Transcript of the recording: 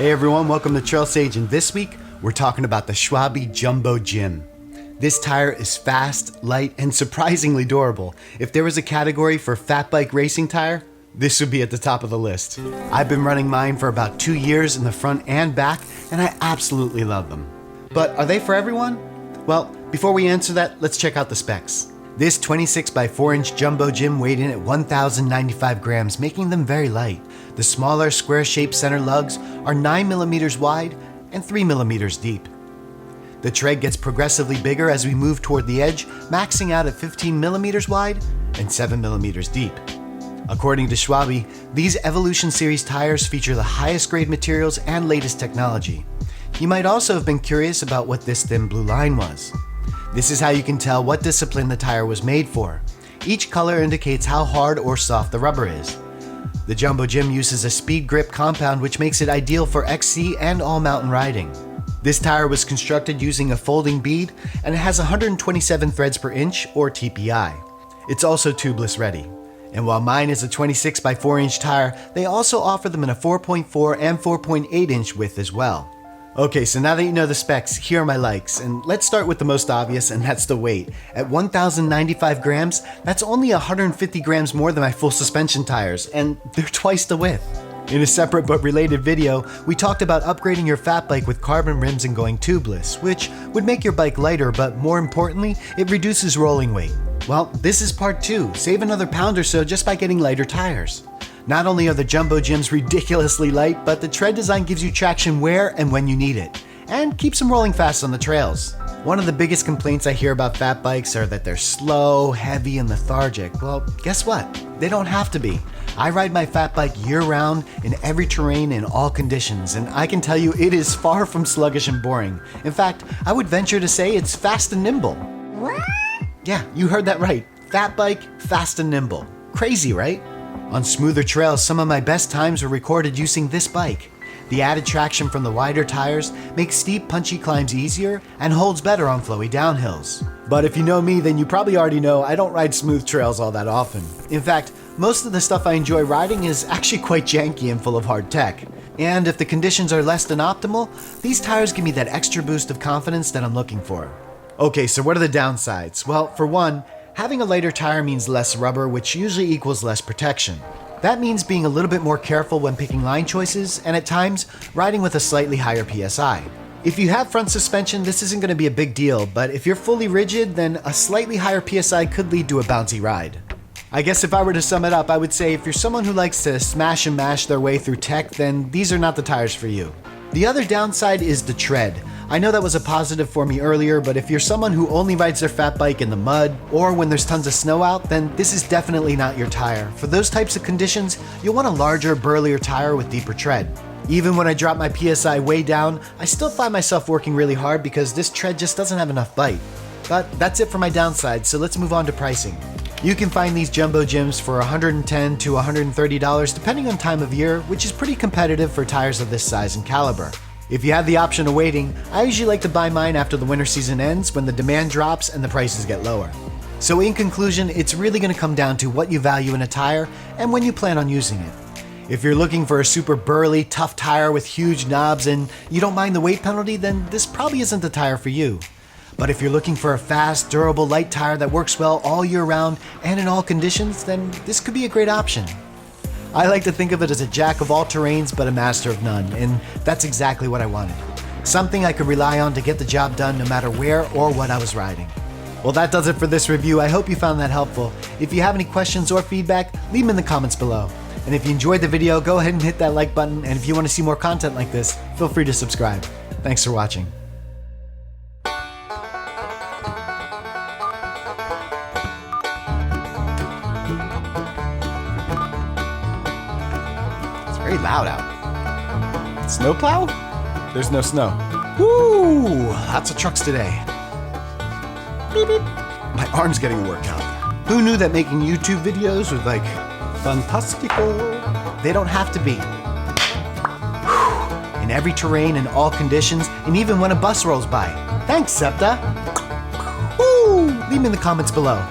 Hey everyone, welcome to Trail Sage, and this week we're talking about the Schwalbe Jumbo Jim. This tire is fast, light, and surprisingly durable. If there was a category for fat bike racing tire, this would be at the top of the list. I've been running mine for about 2 years in the front and back, and I absolutely love them. But are they for everyone? Well, before we answer that, let's check out the specs. This 26 by 4 inch Jumbo Jim weighed in at 1,095 grams, making them very light. The smaller square-shaped center lugs are 9 millimeters wide and 3 millimeters deep. The tread gets progressively bigger as we move toward the edge, maxing out at 15 millimeters wide and 7 millimeters deep. According to Schwalbe, these Evolution Series tires feature the highest grade materials and latest technology. You might also have been curious about what this thin blue line was. This is how you can tell what discipline the tire was made for. Each color indicates how hard or soft the rubber is. The Jumbo Jim uses a speed grip compound, which makes it ideal for XC and all mountain riding. This tire was constructed using a folding bead, and it has 127 threads per inch, or TPI. It's also tubeless ready. And while mine is a 26 by 4 inch tire, they also offer them in a 4.4 and 4.8 inch width as well. Okay, so now that you know the specs, here are my likes, and let's start with the most obvious, and that's the weight. At 1,095 grams, that's only 150 grams more than my full suspension tires, and they're twice the width. In a separate but related video, we talked about upgrading your fat bike with carbon rims and going tubeless, which would make your bike lighter, but more importantly, it reduces rolling weight. Well, this is part 2. Save another pound or so just by getting lighter tires. Not only are the Jumbo Jims ridiculously light, but the tread design gives you traction where and when you need it, and keeps them rolling fast on the trails. One of the biggest complaints I hear about fat bikes are that they're slow, heavy, and lethargic. Well, guess what? They don't have to be. I ride my fat bike year-round in every terrain in all conditions, and I can tell you it is far from sluggish and boring. In fact, I would venture to say it's fast and nimble. What? Yeah, you heard that right. Fat bike, fast and nimble. Crazy, right? On smoother trails, some of my best times were recorded using this bike. The added traction from the wider tires makes steep, punchy climbs easier and holds better on flowy downhills. But if you know me, then you probably already know I don't ride smooth trails all that often. In fact, most of the stuff I enjoy riding is actually quite janky and full of hard tech. And if the conditions are less than optimal, these tires give me that extra boost of confidence that I'm looking for. Okay, so what are the downsides? Well, for one, having a lighter tire means less rubber, which usually equals less protection. That means being a little bit more careful when picking line choices, and at times, riding with a slightly higher PSI. If you have front suspension, this isn't going to be a big deal, but if you're fully rigid, then a slightly higher PSI could lead to a bouncy ride. I guess if I were to sum it up, I would say if you're someone who likes to smash and mash their way through tech, then these are not the tires for you. The other downside is the tread. I know that was a positive for me earlier, but if you're someone who only rides their fat bike in the mud or when there's tons of snow out, then this is definitely not your tire. For those types of conditions, you'll want a larger, burlier tire with deeper tread. Even when I drop my PSI way down, I still find myself working really hard because this tread just doesn't have enough bite. But that's it for my downside, so let's move on to pricing. You can find these Jumbo Jims for $110 to $130 depending on time of year, which is pretty competitive for tires of this size and caliber. If you have the option of waiting, I usually like to buy mine after the winter season ends when the demand drops and the prices get lower. So in conclusion, it's really going to come down to what you value in a tire and when you plan on using it. If you're looking for a super burly, tough tire with huge knobs and you don't mind the weight penalty, then this probably isn't the tire for you. But if you're looking for a fast, durable, light tire that works well all year round and in all conditions, then this could be a great option. I like to think of it as a jack of all terrains but a master of none, and that's exactly what I wanted. Something I could rely on to get the job done no matter where or what I was riding. Well, that does it for this review. I hope you found that helpful. If you have any questions or feedback, leave them in the comments below. And if you enjoyed the video, go ahead and hit that like button, and if you want to see more content like this, feel free to subscribe. Thanks for watching. Very loud out. Snowplow? There's no snow. Woo! Lots of trucks today. Beep, beep. My arm's getting a workout. Who knew that making YouTube videos was like fantastico? They don't have to be. Whew. In every terrain, in all conditions, and even when a bus rolls by. Thanks, Septa. Woo! Leave me in the comments below.